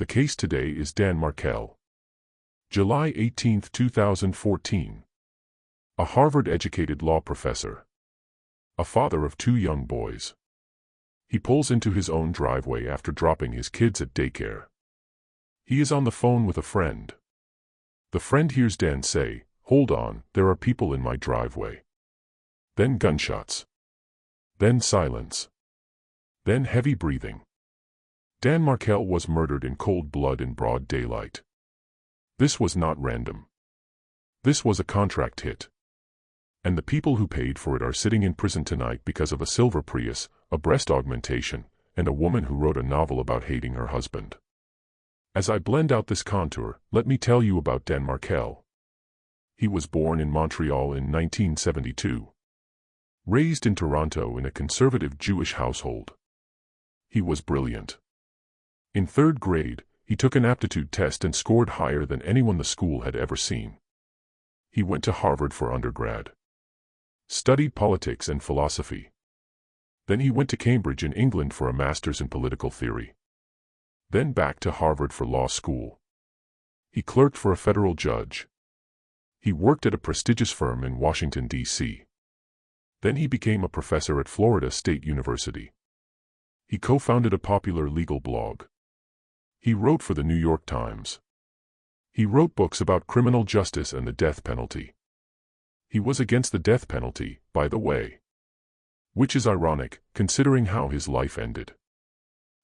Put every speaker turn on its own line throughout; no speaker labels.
The case today is Dan Markel. July 18, 2014. A Harvard-educated law professor. A father of 2 young boys. He pulls into his own driveway after dropping his kids at daycare. He is on the phone with a friend. The friend hears Dan say, "Hold on, there are people in my driveway." Then gunshots. Then silence. Then heavy breathing. Dan Markel was murdered in cold blood in broad daylight. This was not random. This was a contract hit. And the people who paid for it are sitting in prison tonight because of a silver Prius, a breast augmentation, and a woman who wrote a novel about hating her husband. As I blend out this contour, let me tell you about Dan Markel. He was born in Montreal in 1972. Raised in Toronto in a conservative Jewish household. He was brilliant. In 3rd grade, he took an aptitude test and scored higher than anyone the school had ever seen. He went to Harvard for undergrad. Studied politics and philosophy. Then he went to Cambridge in England for a master's in political theory. Then back to Harvard for law school. He clerked for a federal judge. He worked at a prestigious firm in Washington, D.C. Then he became a professor at Florida State University. He co-founded a popular legal blog. He wrote for the New York Times. He wrote books about criminal justice and the death penalty. He was against the death penalty, by the way. Which is ironic, considering how his life ended.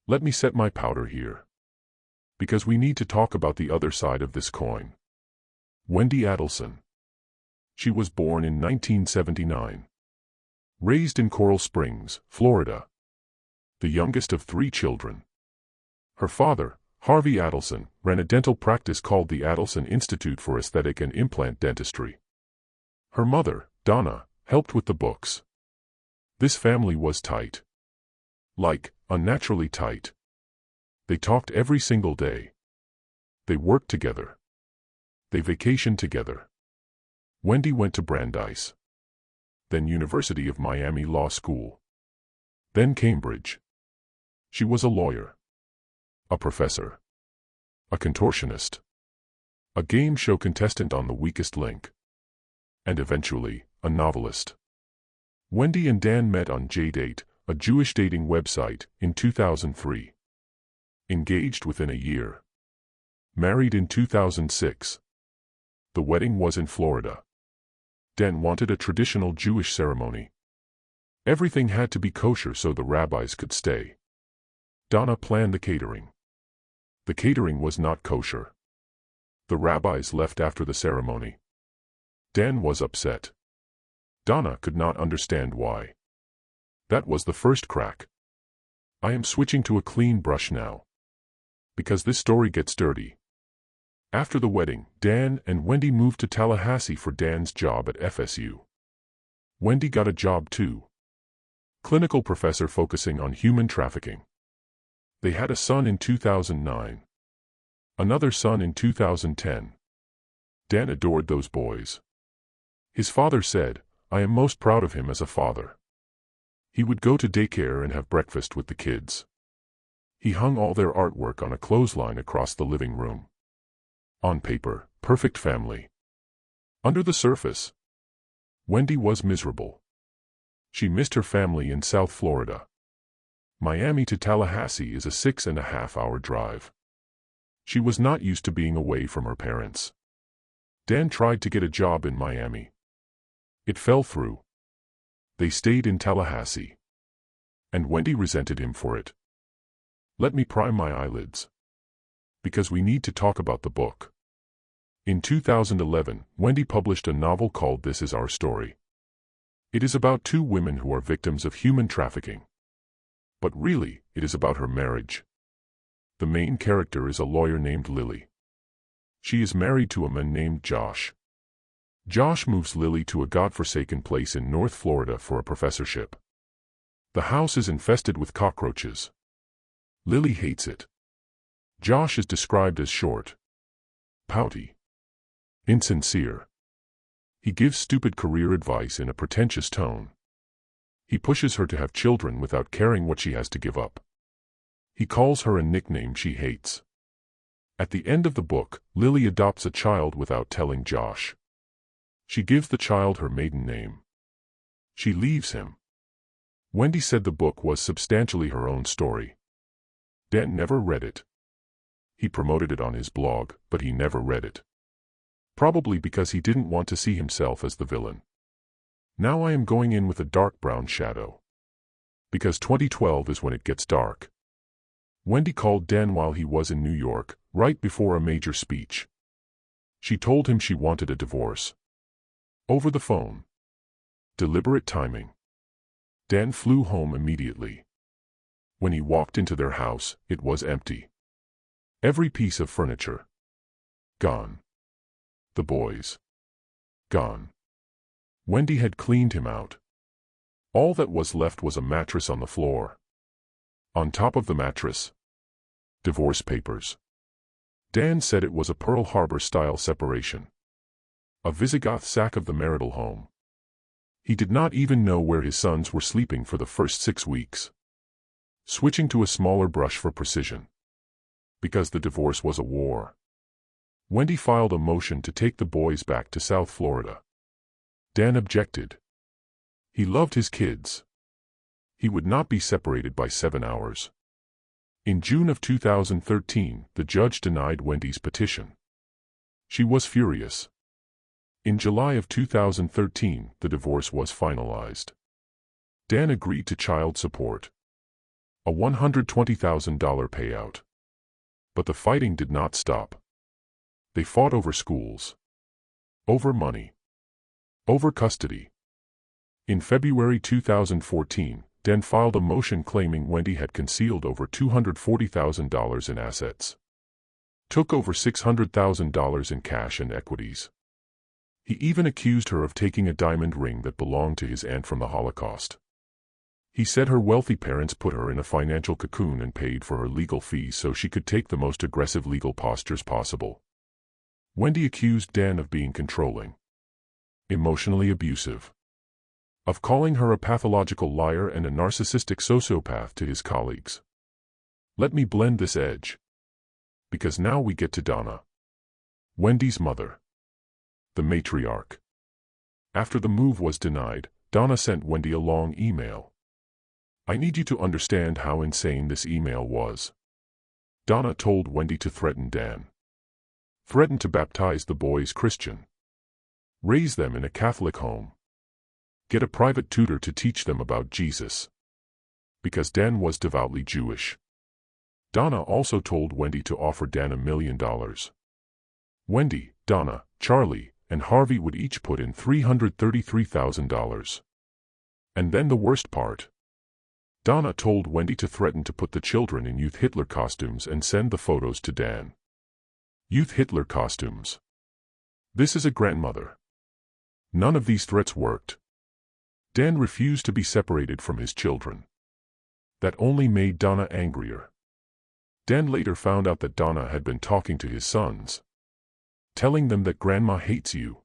Let me set my powder here. Because we need to talk about the other side of this coin. Wendi Adelson. She was born in 1979. Raised in Coral Springs, Florida. The youngest of 3 children. Her father, Harvey Adelson, ran a dental practice called the Adelson Institute for Aesthetic and Implant Dentistry. Her mother, Donna, helped with the books. This family was tight. Like, unnaturally tight. They talked every single day. They worked together. They vacationed together. Wendi went to Brandeis. Then University of Miami Law School. Then Cambridge. She was a lawyer. A professor. A contortionist. A game show contestant on The Weakest Link. And eventually, a novelist. Wendi and Dan met on JDate, a Jewish dating website, in 2003. Engaged within a year. Married in 2006. The wedding was in Florida. Dan wanted a traditional Jewish ceremony. Everything had to be kosher so the rabbis could stay. Donna planned the catering. The catering was not kosher. The rabbis left after the ceremony. Dan was upset. Donna could not understand why. That was the first crack. I am switching to a clean brush now. Because this story gets dirty. After the wedding, Dan and Wendi moved to Tallahassee for Dan's job at FSU. Wendi got a job too. Clinical professor focusing on human trafficking. They had a son in 2009. Another son in 2010. Dan adored those boys. His father said, "I am most proud of him as a father." He would go to daycare and have breakfast with the kids. He hung all their artwork on a clothesline across the living room. On paper, perfect family. Under the surface, Wendi was miserable. She missed her family in South Florida. Miami to Tallahassee is a 6.5-hour drive. She was not used to being away from her parents. Dan tried to get a job in Miami. It fell through. They stayed in Tallahassee. And Wendi resented him for it. Let me prime my eyelids. Because we need to talk about the book. In 2011, Wendi published a novel called This Is Our Story. It is about 2 women who are victims of human trafficking. But really, it is about her marriage. The main character is a lawyer named Lily. She is married to a man named Josh. Josh moves Lily to a godforsaken place in North Florida for a professorship. The house is infested with cockroaches. Lily hates it. Josh is described as short, pouty, insincere. He gives stupid career advice in a pretentious tone. He pushes her to have children without caring what she has to give up. He calls her a nickname she hates. At the end of the book, Lily adopts a child without telling Josh. She gives the child her maiden name. She leaves him. Wendi said the book was substantially her own story. Dan never read it. He promoted it on his blog, but he never read it. Probably because he didn't want to see himself as the villain. Now I am going in with a dark brown shadow. Because 2012 is when it gets dark. Wendi called Dan while he was in New York, right before a major speech. She told him she wanted a divorce. Over the phone. Deliberate timing. Dan flew home immediately. When he walked into their house, it was empty. Every piece of furniture. Gone. The boys. Gone. Wendi had cleaned him out. All that was left was a mattress on the floor. On top of the mattress, divorce papers. Dan said it was a Pearl Harbor-style separation. A Visigoth sack of the marital home. He did not even know where his sons were sleeping for the first 6 weeks. Switching to a smaller brush for precision. Because the divorce was a war. Wendi filed a motion to take the boys back to South Florida. Dan objected. He loved his kids. He would not be separated by 7 hours. In June of 2013, the judge denied Wendi's petition. She was furious. In July of 2013, the divorce was finalized. Dan agreed to child support. A $120,000 payout. But the fighting did not stop. They fought over schools. Over money. Over custody. In February 2014, Dan filed a motion claiming Wendi had concealed over $240,000 in assets. Took over $600,000 in cash and equities. He even accused her of taking a diamond ring that belonged to his aunt from the Holocaust. He said her wealthy parents put her in a financial cocoon and paid for her legal fees so she could take the most aggressive legal postures possible. Wendi accused Dan of being controlling. Emotionally abusive. Of calling her a pathological liar and a narcissistic sociopath to his colleagues. Let me blend this edge. Because now we get to Donna. Wendi's mother. The matriarch. After the move was denied, Donna sent Wendi a long email. I need you to understand how insane this email was. Donna told Wendi to threaten Dan. Threaten to baptize the boys Christian. Raise them in a Catholic home. Get a private tutor to teach them about Jesus. Because Dan was devoutly Jewish. Donna also told Wendi to offer Dan $1 million. Wendi, Donna, Charlie, and Harvey would each put in $333,000. And then the worst part. Donna told Wendi to threaten to put the children in youth Hitler costumes and send the photos to Dan. Youth Hitler costumes. This is a grandmother. None of these threats worked. Dan refused to be separated from his children. That only made Donna angrier. Dan later found out that Donna had been talking to his sons. Telling them that grandma hates you.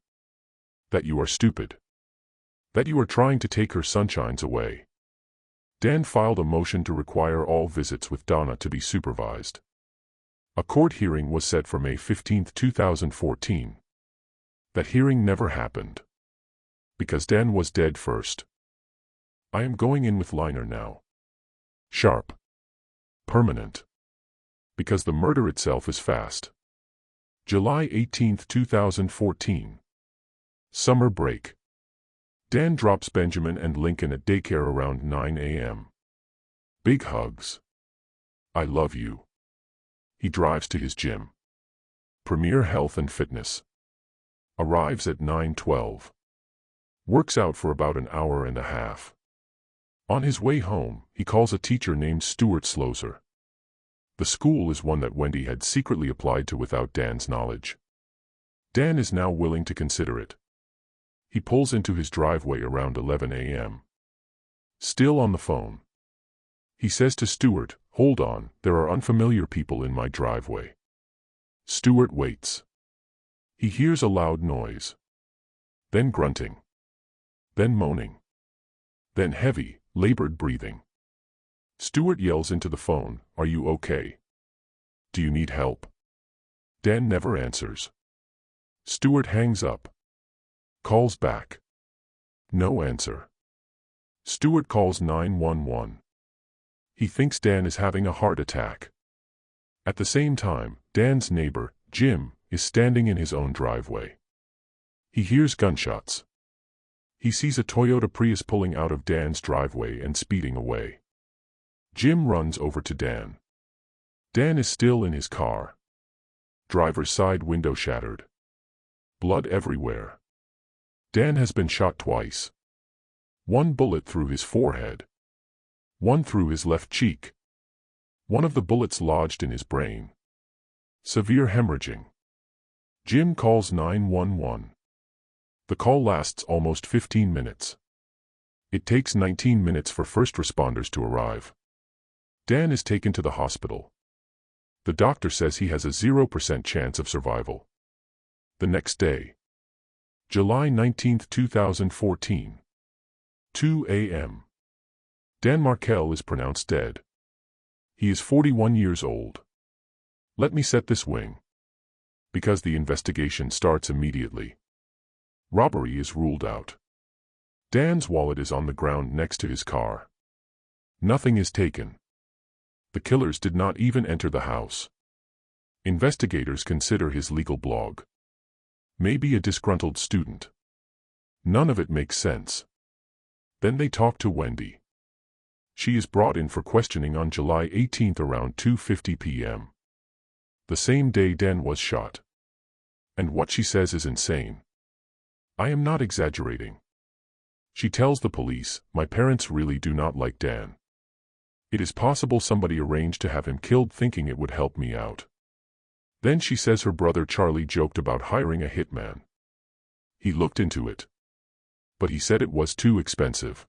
That you are stupid. That you are trying to take her sunshines away. Dan filed a motion to require all visits with Donna to be supervised. A court hearing was set for May 15, 2014. That hearing never happened. Because Dan was dead first. I am going in with liner now. Sharp. Permanent. Because the murder itself is fast. July 18, 2014. Summer break. Dan drops Benjamin and Lincoln at daycare around 9 a.m. Big hugs. I love you. He drives to his gym. Premier Health and Fitness. Arrives at 9:12. Works out for about an hour and a half. On his way home, he calls a teacher named Stuart Slozer. The school is one that Wendi had secretly applied to without Dan's knowledge. Dan is now willing to consider it. He pulls into his driveway around 11 a.m. Still on the phone. He says to Stuart, "Hold on, there are unfamiliar people in my driveway." Stuart waits. He hears a loud noise. Then grunting. Then moaning. Then heavy, labored breathing. Stuart yells into the phone, "Are you okay? Do you need help?" Dan never answers. Stewart hangs up. Calls back. No answer. Stewart calls 911. He thinks Dan is having a heart attack. At the same time, Dan's neighbor, Jim, is standing in his own driveway. He hears gunshots. He sees a Toyota Prius pulling out of Dan's driveway and speeding away. Jim runs over to Dan. Dan is still in his car. Driver's side window shattered. Blood everywhere. Dan has been shot twice. One bullet through his forehead. One through his left cheek. One of the bullets lodged in his brain. Severe hemorrhaging. Jim calls 911. The call lasts almost 15 minutes. It takes 19 minutes for first responders to arrive. Dan is taken to the hospital. The doctor says he has a 0% chance of survival. The next day, July 19, 2014, 2 a.m. Dan Markel is pronounced dead. He is 41 years old. Let me set this wing. Because the investigation starts immediately. Robbery is ruled out. Dan's wallet is on the ground next to his car. Nothing is taken. The killers did not even enter the house. Investigators consider his legal blog. Maybe a disgruntled student. None of it makes sense. Then they talk to Wendi. She is brought in for questioning on July 18 around 2:50 p.m. The same day Dan was shot. And what she says is insane. I am not exaggerating. She tells the police, "My parents really do not like Dan. It is possible somebody arranged to have him killed thinking it would help me out." Then she says her brother Charlie joked about hiring a hitman. He looked into it. But he said it was too expensive.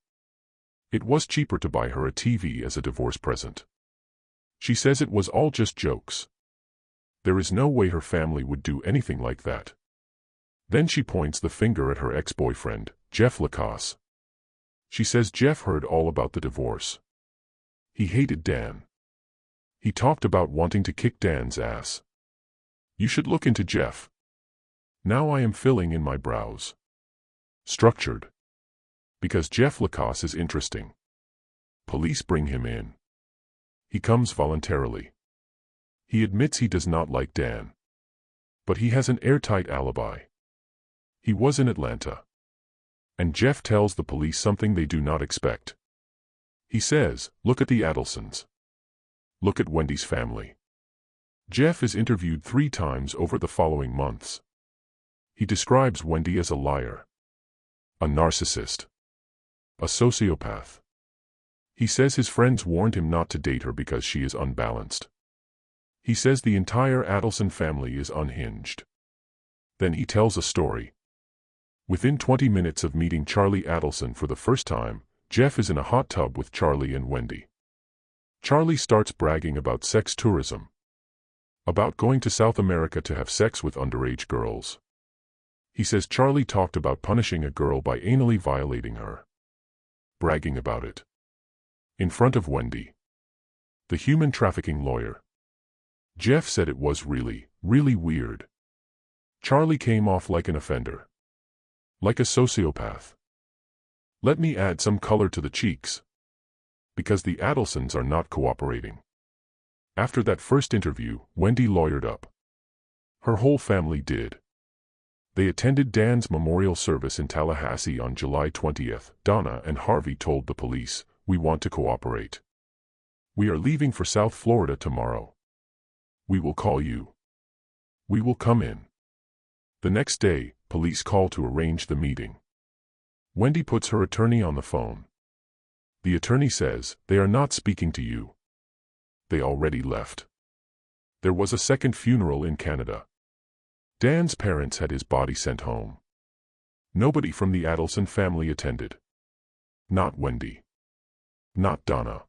It was cheaper to buy her a TV as a divorce present. She says it was all just jokes. There is no way her family would do anything like that. Then she points the finger at her ex-boyfriend, Jeff Lacasse. She says Jeff heard all about the divorce. He hated Dan. He talked about wanting to kick Dan's ass. You should look into Jeff. Now I am filling in my brows. Structured. Because Jeff Lacasse is interesting. Police bring him in. He comes voluntarily. He admits he does not like Dan. But he has an airtight alibi. He was in Atlanta. And Jeff tells the police something they do not expect. He says, "Look at the Adelsons. Look at Wendi's family." Jeff is interviewed 3 times over the following months. He describes Wendi as a liar, a narcissist, a sociopath. He says his friends warned him not to date her because she is unbalanced. He says the entire Adelson family is unhinged. Then he tells a story. Within 20 minutes of meeting Charlie Adelson for the first time, Jeff is in a hot tub with Charlie and Wendi. Charlie starts bragging about sex tourism. About going to South America to have sex with underage girls. He says Charlie talked about punishing a girl by anally violating her. Bragging about it. In front of Wendi, the human trafficking lawyer. Jeff said it was really, really weird. Charlie came off like an offender. Like a sociopath. Let me add some color to the cheeks. Because the Adelsons are not cooperating. After that first interview, Wendi lawyered up. Her whole family did. They attended Dan's memorial service in Tallahassee on July 20th. Donna and Harvey told the police, "We want to cooperate. We are leaving for South Florida tomorrow. We will call you. We will come in." The next day, police call to arrange the meeting. Wendi puts her attorney on the phone. The attorney says, "They are not speaking to you. They already left." There was a second funeral in Canada. Dan's parents had his body sent home. Nobody from the Adelson family attended. Not Wendi. Not Donna.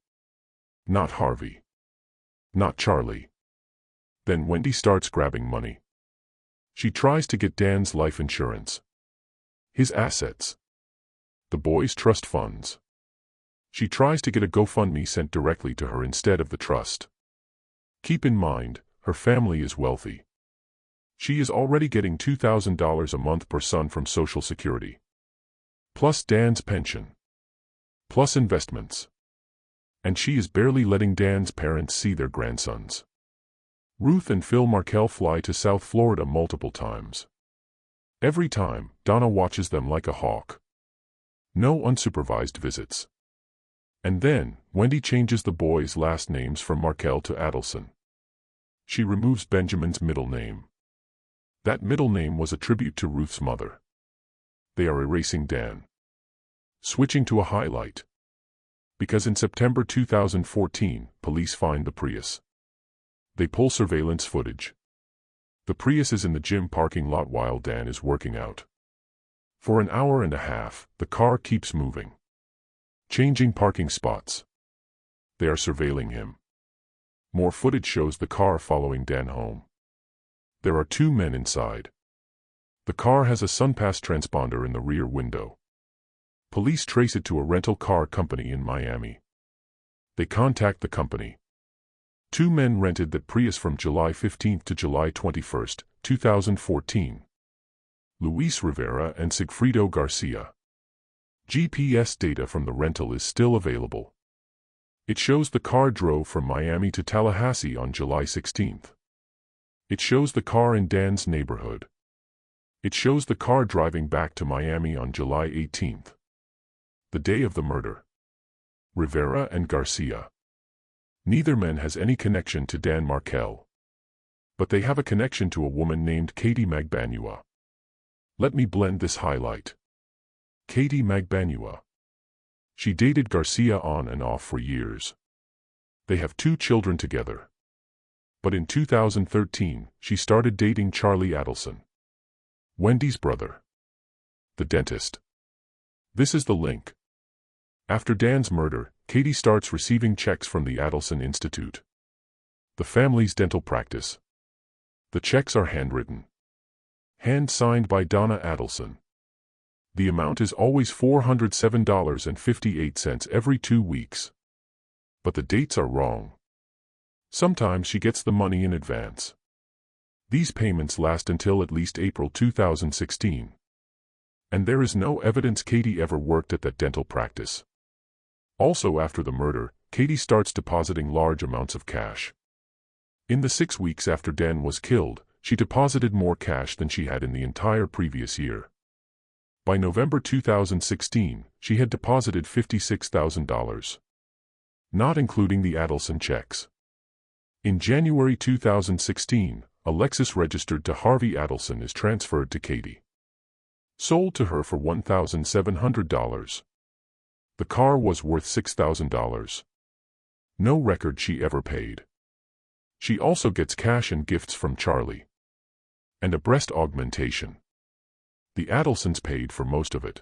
Not Harvey. Not Charlie. Then Wendi starts grabbing money. She tries to get Dan's life insurance. His assets. The boys' trust funds. She tries to get a GoFundMe sent directly to her instead of the trust. Keep in mind, her family is wealthy. She is already getting $2,000 a month per son from Social Security, plus Dan's pension, plus investments. And she is barely letting Dan's parents see their grandsons. Ruth and Phil Markel fly to South Florida multiple times. Every time, Donna watches them like a hawk. No unsupervised visits. And then, Wendi changes the boys' last names from Markel to Adelson. She removes Benjamin's middle name. That middle name was a tribute to Ruth's mother. They are erasing Dan. Switching to a highlight. Because in September 2014, police find the Prius. They pull surveillance footage. The Prius is in the gym parking lot while Dan is working out. For an hour and a half, the car keeps moving, changing parking spots. They are surveilling him. More footage shows the car following Dan home. There are two men inside. The car has a SunPass transponder in the rear window. Police trace it to a rental car company in Miami. They contact the company. Two men rented that Prius from July 15 to July 21, 2014. Luis Rivera and Sigfredo Garcia. GPS data from the rental is still available. It shows the car drove from Miami to Tallahassee on July 16. It shows the car in Dan's neighborhood. It shows the car driving back to Miami on July 18, the day of the murder. Rivera and Garcia. Neither man has any connection to Dan Markel. But they have a connection to a woman named Katie Magbanua. Let me blend this highlight. Katie Magbanua. She dated Garcia on and off for years. They have 2 children together. But in 2013, she started dating Charlie Adelson, Wendi's brother, the dentist. This is the link. After Dan's murder, Katie starts receiving checks from the Adelson Institute, the family's dental practice. The checks are handwritten, hand-signed by Donna Adelson. The amount is always $407.58 every 2 weeks. But the dates are wrong. Sometimes she gets the money in advance. These payments last until at least April 2016. And there is no evidence Katie ever worked at that dental practice. Also, after the murder, Katie starts depositing large amounts of cash. In the 6 weeks after Dan was killed, she deposited more cash than she had in the entire previous year. By November 2016, she had deposited $56,000, not including the Adelson checks. In January 2016, a Lexus registered to Harvey Adelson is transferred to Katie. Sold to her for $1,700. The car was worth $6,000. No record she ever paid. She also gets cash and gifts from Charlie. And a breast augmentation. The Adelsons paid for most of it.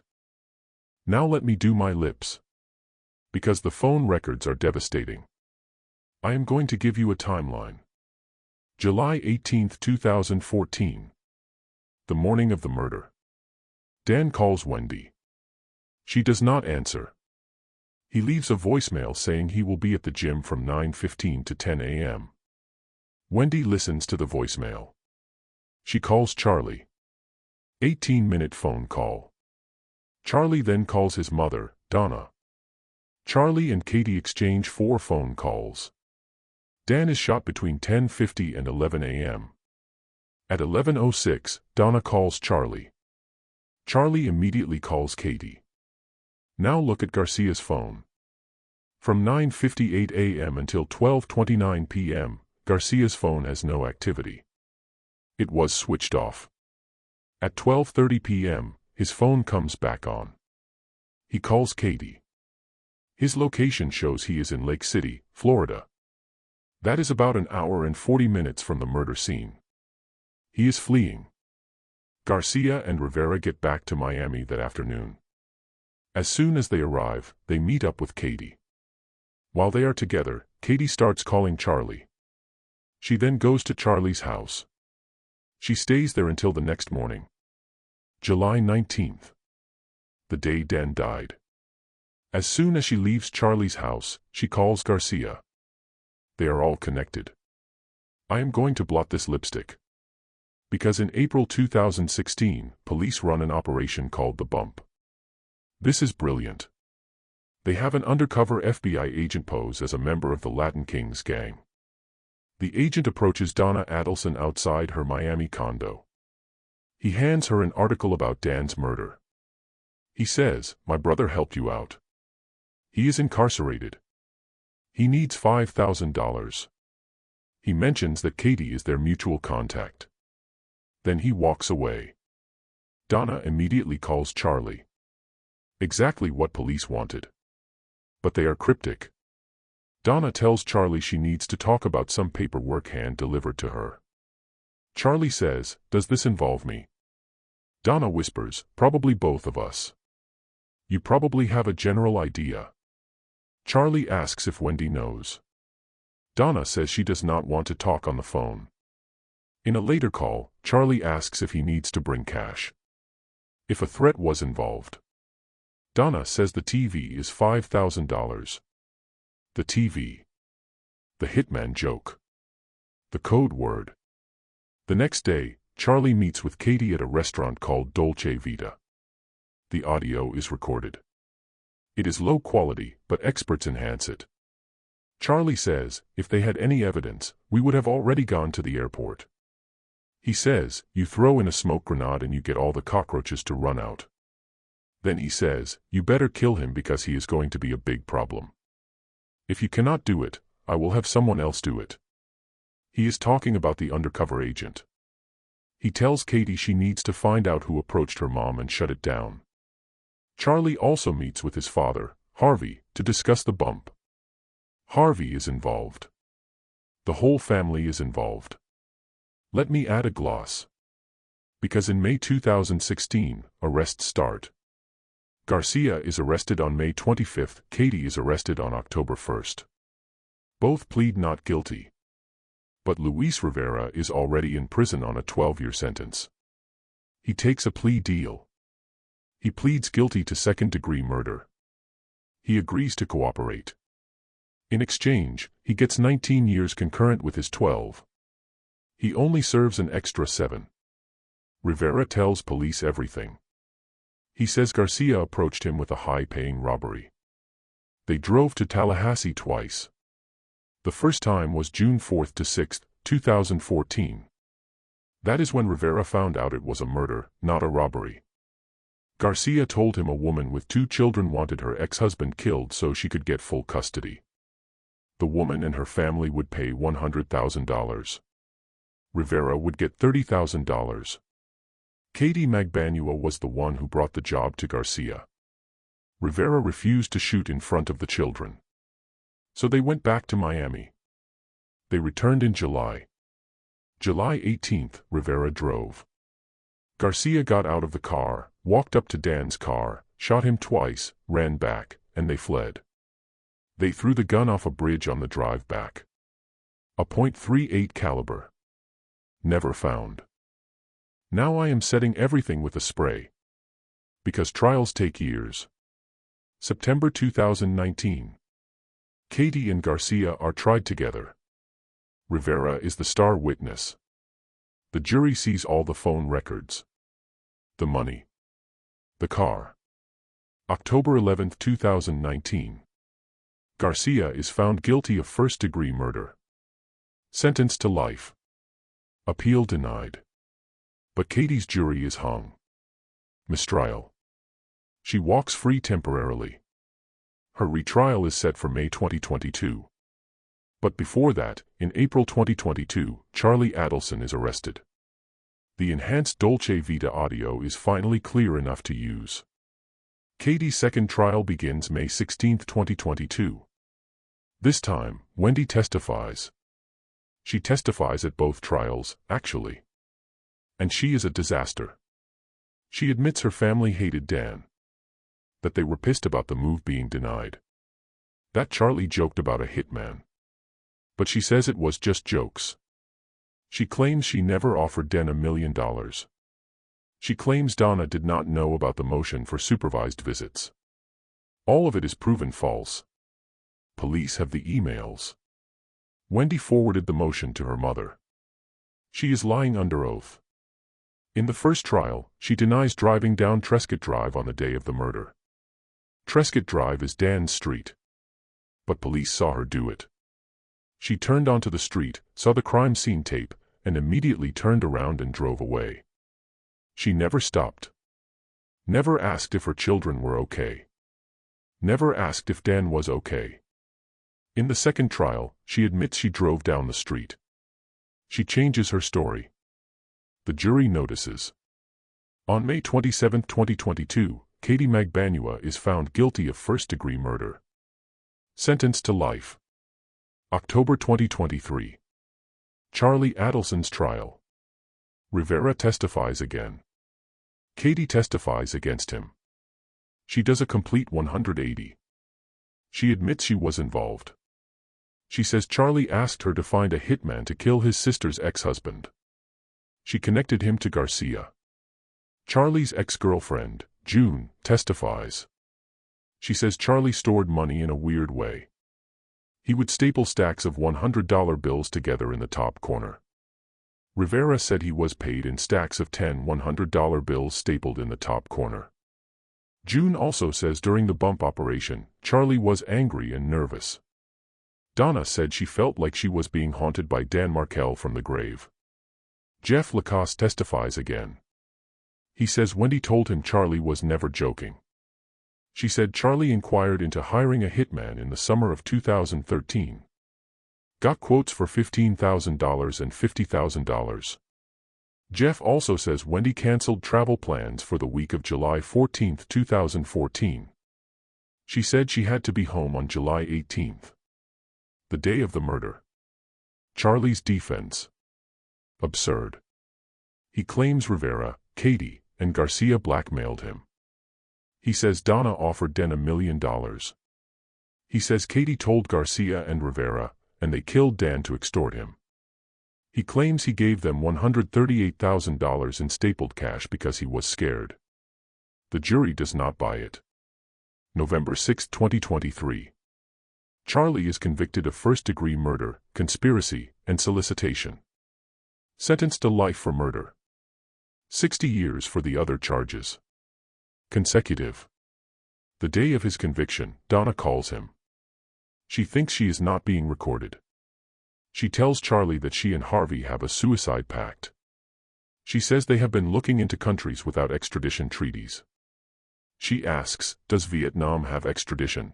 Now let me do my lips. Because the phone records are devastating. I am going to give you a timeline. July 18, 2014. The morning of the murder. Dan calls Wendi. She does not answer. He leaves a voicemail saying he will be at the gym from 9:15 to 10 a.m. Wendi listens to the voicemail. She calls Charlie. 18-minute phone call. Charlie then calls his mother, Donna. Charlie and Katie exchange 4 phone calls. Dan is shot between 10:50 and 11 a.m. At 11:06, Donna calls Charlie. Charlie immediately calls Katie. Now look at Garcia's phone. From 9:58 a.m. until 12:29 p.m., Garcia's phone has no activity. It was switched off. At 12:30 p.m., his phone comes back on. He calls Katie. His location shows he is in Lake City, Florida. That is about an hour and 40 minutes from the murder scene. He is fleeing. Garcia and Rivera get back to Miami that afternoon. As soon as they arrive, they meet up with Katie. While they are together, Katie starts calling Charlie. She then goes to Charlie's house. She stays there until the next morning. July 19th. The day Dan died. As soon as she leaves Charlie's house, she calls Garcia. They are all connected. I am going to blot this lipstick. Because in April 2016, police run an operation called The Bump. This is brilliant. They have an undercover FBI agent pose as a member of the Latin Kings gang. The agent approaches Donna Adelson outside her Miami condo. He hands her an article about Dan's murder. He says, "My brother helped you out. He is incarcerated. He needs $5,000. He mentions that Katie is their mutual contact." Then he walks away. Donna immediately calls Charlie. Exactly what police wanted. But they are cryptic. Donna tells Charlie she needs to talk about some paperwork hand-delivered to her. Charlie says, "Does this involve me?" Donna whispers, "Probably both of us. You probably have a general idea." Charlie asks if Wendi knows. Donna says she does not want to talk on the phone. In a later call, Charlie asks if he needs to bring cash. If a threat was involved. Donna says the TV is $5,000. The TV. The hitman joke. The code word. The next day, Charlie meets with Katie at a restaurant called Dolce Vita. The audio is recorded. It is low quality, but experts enhance it. Charlie says, "If they had any evidence, we would have already gone to the airport." He says, "You throw in a smoke grenade and you get all the cockroaches to run out." Then he says, "You better kill him because he is going to be a big problem. If you cannot do it, I will have someone else do it." He is talking about the undercover agent. He tells Katie she needs to find out who approached her mom and shut it down. Charlie also meets with his father, Harvey, to discuss the bump. Harvey is involved. The whole family is involved. Let me add a gloss. Because in May 2016, arrests start. Garcia is arrested on May 25, Katie is arrested on October 1. Both plead not guilty. But Luis Rivera is already in prison on a 12-year sentence. He takes a plea deal. He pleads guilty to second-degree murder. He agrees to cooperate. In exchange, he gets 19 years concurrent with his 12. He only serves an extra 7. Rivera tells police everything. He says Garcia approached him with a high-paying robbery. They drove to Tallahassee twice. The first time was June 4 to 6, 2014. That is when Rivera found out it was a murder, not a robbery. Garcia told him a woman with 2 children wanted her ex-husband killed so she could get full custody. The woman and her family would pay $100,000. Rivera would get $30,000. Katie Magbanua was the one who brought the job to Garcia. Rivera refused to shoot in front of the children. So they went back to Miami. They returned in July. July 18, Rivera drove. Garcia got out of the car, walked up to Dan's car, shot him twice, ran back, and they fled. They threw the gun off a bridge on the drive back. A .38 caliber. Never found. Now I am setting everything with a spray. Because trials take years. September 2019. Katie and Garcia are tried together. Rivera is the star witness. The jury sees all the phone records. The money. The car. October 11, 2019. Garcia is found guilty of first-degree murder. Sentenced to life. Appeal denied. But Katie's jury is hung. Mistrial. She walks free temporarily. Her retrial is set for May 2022. But before that, in April 2022, Charlie Adelson is arrested. The enhanced Dolce Vita audio is finally clear enough to use. Katie's second trial begins May 16, 2022. This time, Wendi testifies. She testifies at both trials, actually. And she is a disaster. She admits her family hated Dan. That they were pissed about the move being denied. That Charlie joked about a hitman. But she says it was just jokes. She claims she never offered Dan $1 million. She claims Donna did not know about the motion for supervised visits. All of it is proven false. Police have the emails. Wendi forwarded the motion to her mother. She is lying under oath. In the first trial, she denies driving down Trescott Drive on the day of the murder. Trescott Drive is Dan's street. But police saw her do it. She turned onto the street, saw the crime scene tape, and immediately turned around and drove away. She never stopped. Never asked if her children were okay. Never asked if Dan was okay. In the second trial, she admits she drove down the street. She changes her story. The jury notices. On May 27, 2022, Katie Magbanua is found guilty of first-degree murder. Sentenced to life. October 2023. Charlie Adelson's trial. Rivera testifies again. Katie testifies against him. She does a complete 180. She admits she was involved. She says Charlie asked her to find a hitman to kill his sister's ex-husband. She connected him to Garcia. Charlie's ex-girlfriend, June, testifies. She says Charlie stored money in a weird way. He would staple stacks of $100 bills together in the top corner. Rivera said he was paid in stacks of 10 $100 bills stapled in the top corner. June also says during the bump operation, Charlie was angry and nervous. Donna said she felt like she was being haunted by Dan Markel from the grave. Jeff Lacoste testifies again. He says Wendi told him Charlie was never joking. She said Charlie inquired into hiring a hitman in the summer of 2013. Got quotes for $15,000 and $50,000. Jeff also says Wendi canceled travel plans for the week of July 14, 2014. She said she had to be home on July 18. The day of the murder. Charlie's defense. Absurd. He claims Rivera, Katie, and Garcia blackmailed him. He says Donna offered Dan $1 million. He says Katie told Garcia and Rivera, and they killed Dan to extort him. He claims he gave them $138,000 in stapled cash because he was scared. The jury does not buy it. November 6, 2023. Charlie is convicted of first-degree murder, conspiracy, and solicitation. Sentenced to life for murder. 60 years for the other charges. Consecutive. The day of his conviction, Donna calls him. She thinks she is not being recorded. She tells Charlie that she and Harvey have a suicide pact. She says they have been looking into countries without extradition treaties. She asks, does Vietnam have extradition?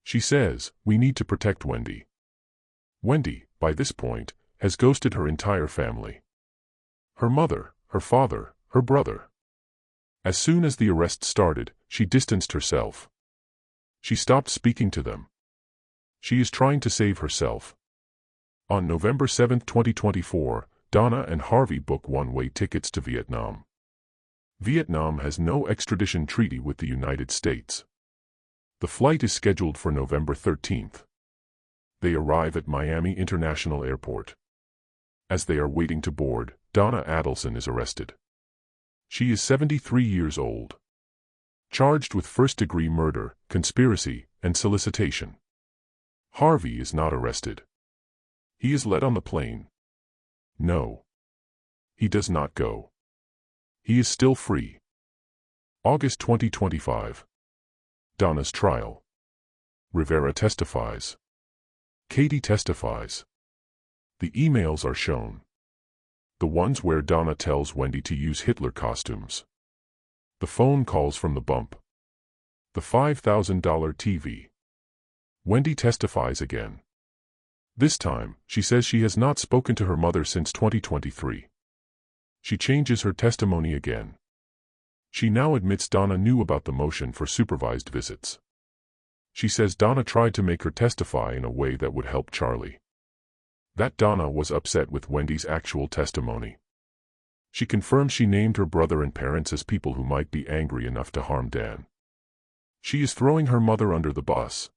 She says, we need to protect Wendi. Wendi, by this point, has ghosted her entire family. Her mother, her father, her brother. As soon as the arrest started, she distanced herself. She stopped speaking to them. She is trying to save herself. On November 7, 2024, Donna and Harvey book one-way tickets to Vietnam. Vietnam has no extradition treaty with the United States. The flight is scheduled for November 13. They arrive at Miami International Airport. As they are waiting to board, Donna Adelson is arrested. She is 73 years old. Charged with first-degree murder, conspiracy, and solicitation. Harvey is not arrested. He is let on the plane. No. He does not go. He is still free. August 2025. Donna's trial. Rivera testifies. Katie testifies. The emails are shown. The ones where Donna tells Wendi to use Hitler costumes. The phone calls from the bump. The $5,000 TV. Wendi testifies again. This time, she says she has not spoken to her mother since 2023. She changes her testimony again. She now admits Donna knew about the motion for supervised visits. She says Donna tried to make her testify in a way that would help Charlie. That Donna was upset with Wendi's actual testimony. She confirms she named her brother and parents as people who might be angry enough to harm Dan. She is throwing her mother under the bus.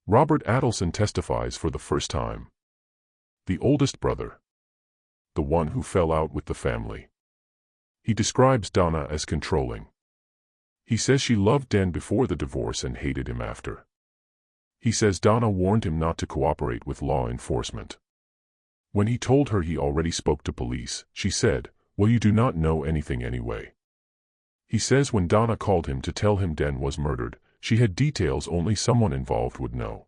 Robert Adelson testifies for the first time. The oldest brother. The one who fell out with the family. He describes Donna as controlling. He says she loved Dan before the divorce and hated him after. He says Donna warned him not to cooperate with law enforcement. When he told her he already spoke to police, she said, Well, you do not know anything anyway. He says when Donna called him to tell him Dan was murdered, she had details only someone involved would know.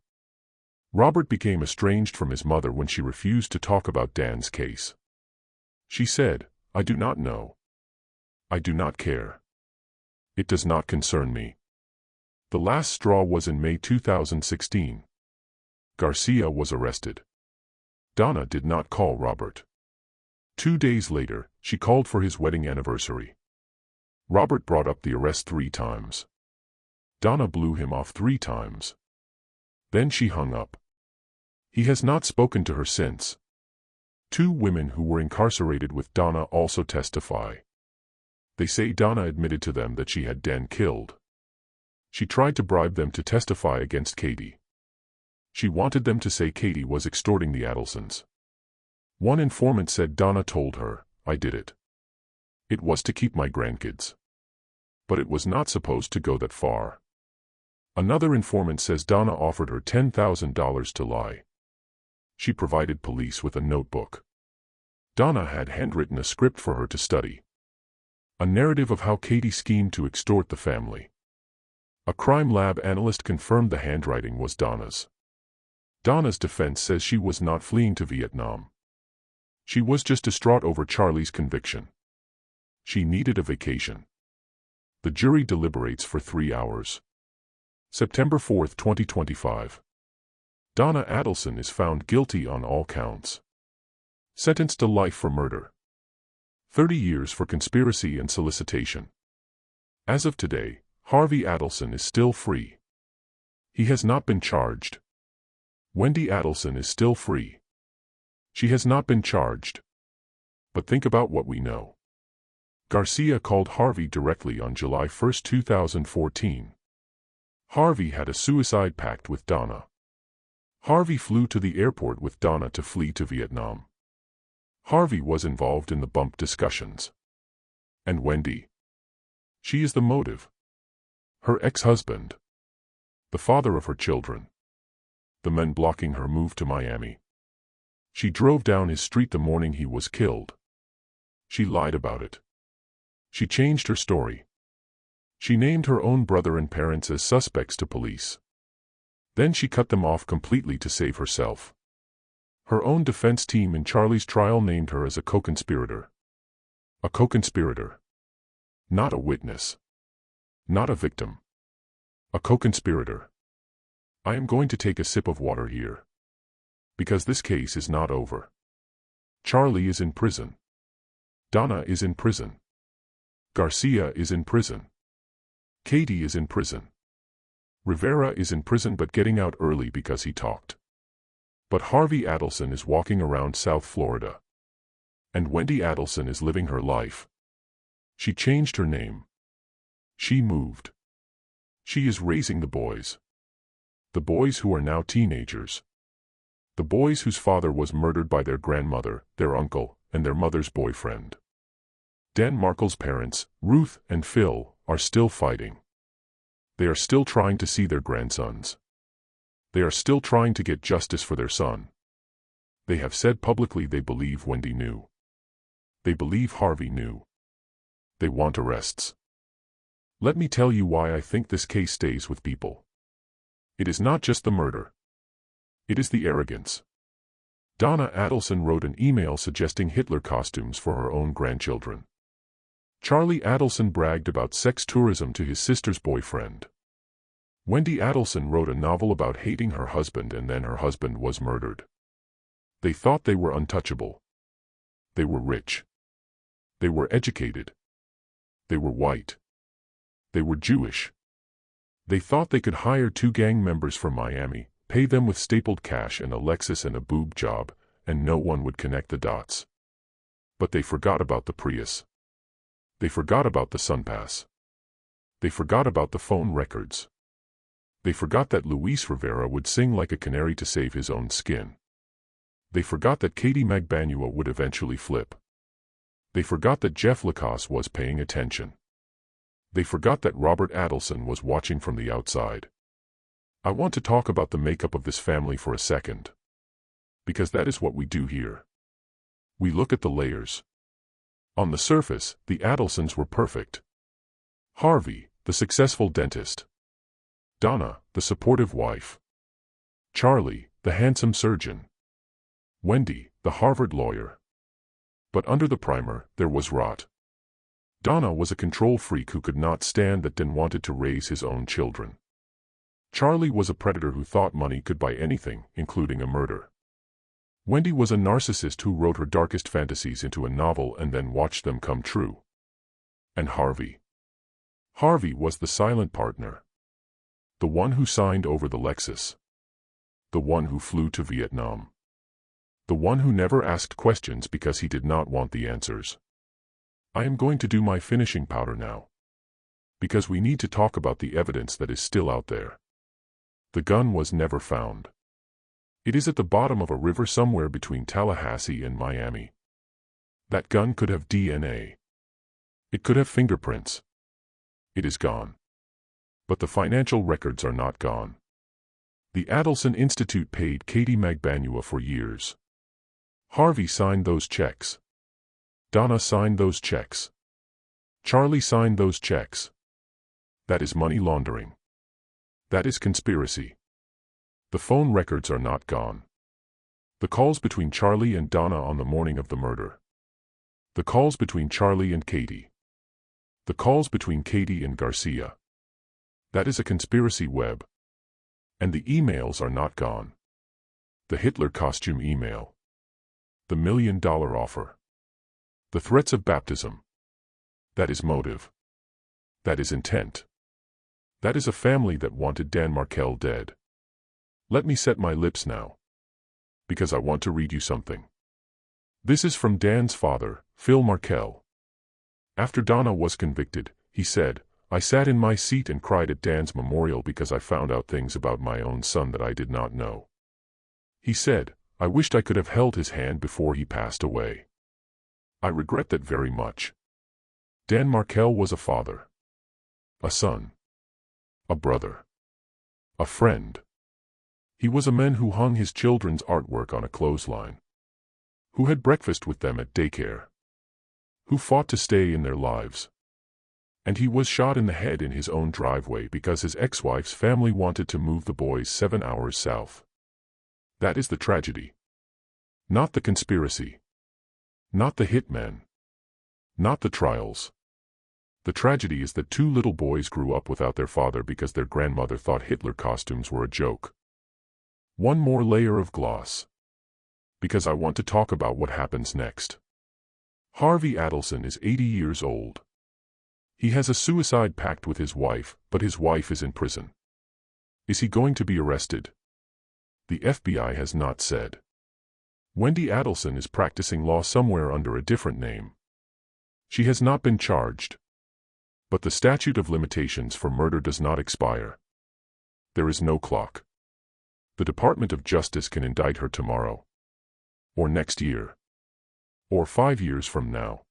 Robert became estranged from his mother when she refused to talk about Dan's case. She said, "I do not know. I do not care. It does not concern me." The last straw was in May 2016. Garcia was arrested. Donna did not call Robert. 2 days later, she called for his wedding anniversary. Robert brought up the arrest 3 times. Donna blew him off 3 times. Then she hung up. He has not spoken to her since. 2 women who were incarcerated with Donna also testify. They say Donna admitted to them that she had Dan killed. She tried to bribe them to testify against Katie. She wanted them to say Katie was extorting the Adelsons. One informant said Donna told her, "I did it. It was to keep my grandkids." But it was not supposed to go that far. Another informant says Donna offered her $10,000 to lie. She provided police with a notebook. Donna had handwritten a script for her to study. A narrative of how Katie schemed to extort the family. A crime lab analyst confirmed the handwriting was Donna's. Donna's defense says she was not fleeing to Vietnam. She was just distraught over Charlie's conviction. She needed a vacation. The jury deliberates for 3 hours. September 4, 2025. Donna Adelson is found guilty on all counts. Sentenced to life for murder. 30 years for conspiracy and solicitation. As of today, Harvey Adelson is still free. He has not been charged. Wendi Adelson is still free. She has not been charged. But think about what we know. Garcia called Harvey directly on July 1, 2014. Harvey had a suicide pact with Donna. Harvey flew to the airport with Donna to flee to Vietnam. Harvey was involved in the bump discussions. And Wendi? She is the motive. Her ex-husband. The father of her children. The men blocking her move to Miami. She drove down his street the morning he was killed. She lied about it. She changed her story. She named her own brother and parents as suspects to police. Then she cut them off completely to save herself. Her own defense team in Charlie's trial named her as a co-conspirator. A co-conspirator. Not a witness. Not a victim. A co-conspirator. I am going to take a sip of water here. Because this case is not over. Charlie is in prison. Donna is in prison. Garcia is in prison. Katie is in prison. Rivera is in prison but getting out early because he talked. But Harvey Adelson is walking around South Florida. And Wendi Adelson is living her life. She changed her name. She moved. She is raising the boys. The boys who are now teenagers. The boys whose father was murdered by their grandmother, their uncle, and their mother's boyfriend. Dan Markel's parents, Ruth and Phil, are still fighting. They are still trying to see their grandsons. They are still trying to get justice for their son. They have said publicly they believe Wendi knew. They believe Harvey knew. They want arrests. Let me tell you why I think this case stays with people. It is not just the murder. It is the arrogance. Donna Adelson wrote an email suggesting Hitler costumes for her own grandchildren. Charlie Adelson bragged about sex tourism to his sister's boyfriend. Wendi Adelson wrote a novel about hating her husband and then her husband was murdered. They thought they were untouchable. They were rich. They were educated. They were white. They were Jewish. They thought they could hire 2 gang members from Miami, pay them with stapled cash and a Lexus and a boob job, and no one would connect the dots. But they forgot about the Prius. They forgot about the SunPass. They forgot about the phone records. They forgot that Luis Rivera would sing like a canary to save his own skin. They forgot that Katie Magbanua would eventually flip. They forgot that Jeff Lacasse was paying attention. They forgot that Robert Adelson was watching from the outside. I want to talk about the makeup of this family for a second. Because that is what we do here. We look at the layers. On the surface, the Adelsons were perfect. Harvey, the successful dentist. Donna, the supportive wife. Charlie, the handsome surgeon. Wendi, the Harvard lawyer. But under the primer, there was rot. Donna was a control freak who could not stand that and wanted to raise his own children. Charlie was a predator who thought money could buy anything, including a murder. Wendi was a narcissist who wrote her darkest fantasies into a novel and then watched them come true. And Harvey. Harvey was the silent partner. The one who signed over the Lexus. The one who flew to Vietnam. The one who never asked questions because he did not want the answers. I am going to do my finishing powder now. Because we need to talk about the evidence that is still out there. The gun was never found. It is at the bottom of a river somewhere between Tallahassee and Miami. That gun could have DNA. It could have fingerprints. It is gone. But the financial records are not gone. The Adelson Institute paid Katie Magbanua for years. Harvey signed those checks. Donna signed those checks. Charlie signed those checks. That is money laundering. That is conspiracy. The phone records are not gone. The calls between Charlie and Donna on the morning of the murder. The calls between Charlie and Katie. The calls between Katie and Garcia. That is a conspiracy web. And the emails are not gone. The Hitler costume email. The $1 million offer. The threats of baptism. That is motive. That is intent. That is a family that wanted Dan Markel dead. Let me set my lips now. Because I want to read you something. This is from Dan's father, Phil Markel. After Donna was convicted, he said, "I sat in my seat and cried at Dan's memorial because I found out things about my own son that I did not know." He said, "I wished I could have held his hand before he passed away. I regret that very much." Dan Markel was a father. A son. A brother. A friend. He was a man who hung his children's artwork on a clothesline. Who had breakfast with them at daycare. Who fought to stay in their lives. And he was shot in the head in his own driveway because his ex-wife's family wanted to move the boys 7 hours south. That is the tragedy. Not the conspiracy. Not the hitman. Not the trials. The tragedy is that 2 little boys grew up without their father because their grandmother thought Hitler costumes were a joke. One more layer of gloss. Because I want to talk about what happens next. Harvey Adelson is 80 years old. He has a suicide pact with his wife, but his wife is in prison. Is he going to be arrested? The FBI has not said. Wendi Adelson is practicing law somewhere under a different name. She has not been charged. But the statute of limitations for murder does not expire. There is no clock. The Department of Justice can indict her tomorrow. Or next year. Or 5 years from now.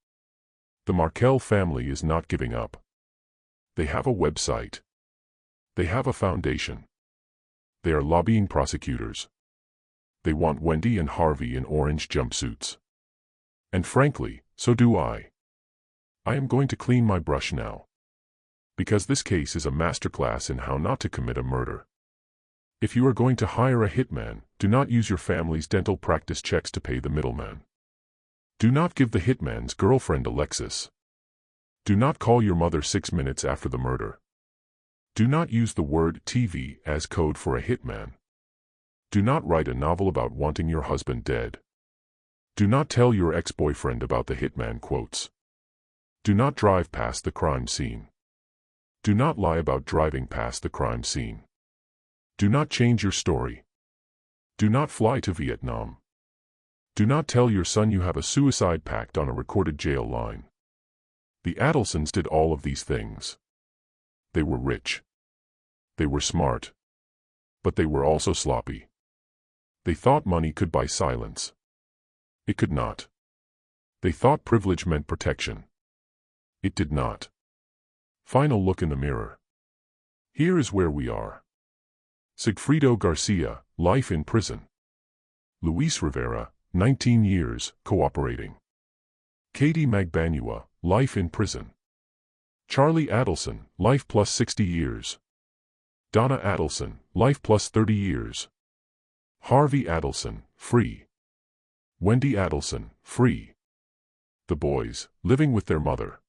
The Markel family is not giving up. They have a website. They have a foundation. They are lobbying prosecutors. They want Wendi and Harvey in orange jumpsuits. And frankly, so do I. I am going to clean my brush now. Because this case is a masterclass in how not to commit a murder. If you are going to hire a hitman, do not use your family's dental practice checks to pay the middleman. Do not give the hitman's girlfriend a Lexus. Do not call your mother 6 minutes after the murder. Do not use the word TV as code for a hitman. Do not write a novel about wanting your husband dead. Do not tell your ex-boyfriend about the hitman quotes. Do not drive past the crime scene. Do not lie about driving past the crime scene. Do not change your story. Do not fly to Vietnam. Do not tell your son you have a suicide pact on a recorded jail line. The Adelsons did all of these things. They were rich. They were smart. But they were also sloppy. They thought money could buy silence. It could not. They thought privilege meant protection. It did not. Final look in the mirror. Here is where we are. Sigfredo Garcia, life in prison. Luis Rivera, 19 years, cooperating. Katie Magbanua, life in prison. Charlie Adelson, life plus 60 years. Donna Adelson, life plus 30 years. Harvey Adelson, free. Wendi Adelson, free. The boys, living with their mother.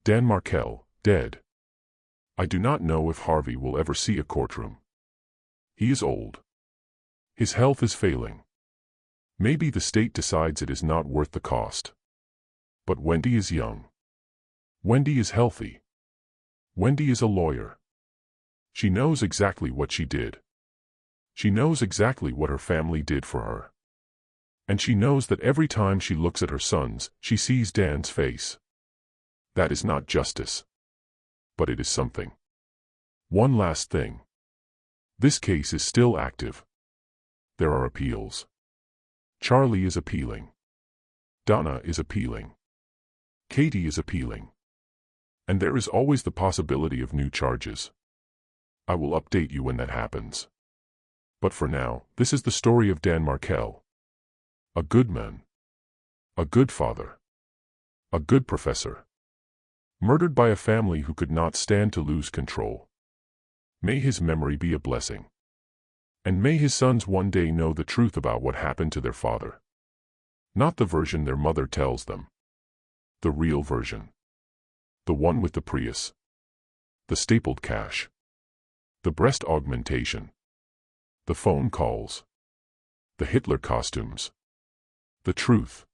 Dan Markel, dead. I do not know if Harvey will ever see a courtroom. He is old. His health is failing. Maybe the state decides it is not worth the cost. But Wendi is young. Wendi is healthy. Wendi is a lawyer. She knows exactly what she did. She knows exactly what her family did for her. And she knows that every time she looks at her sons, she sees Dan's face. That is not justice. But it is something. One last thing. This case is still active. There are appeals. Charlie is appealing. Donna is appealing. Katie is appealing. And there is always the possibility of new charges. I will update you when that happens. But for now, this is the story of Dan Markel. A good man. A good father. A good professor. Murdered by a family who could not stand to lose control. May his memory be a blessing. And may his sons one day know the truth about what happened to their father. Not the version their mother tells them. The real version. The one with the Prius. The stapled cash. The breast augmentation. The phone calls. The Hitler costumes. The truth.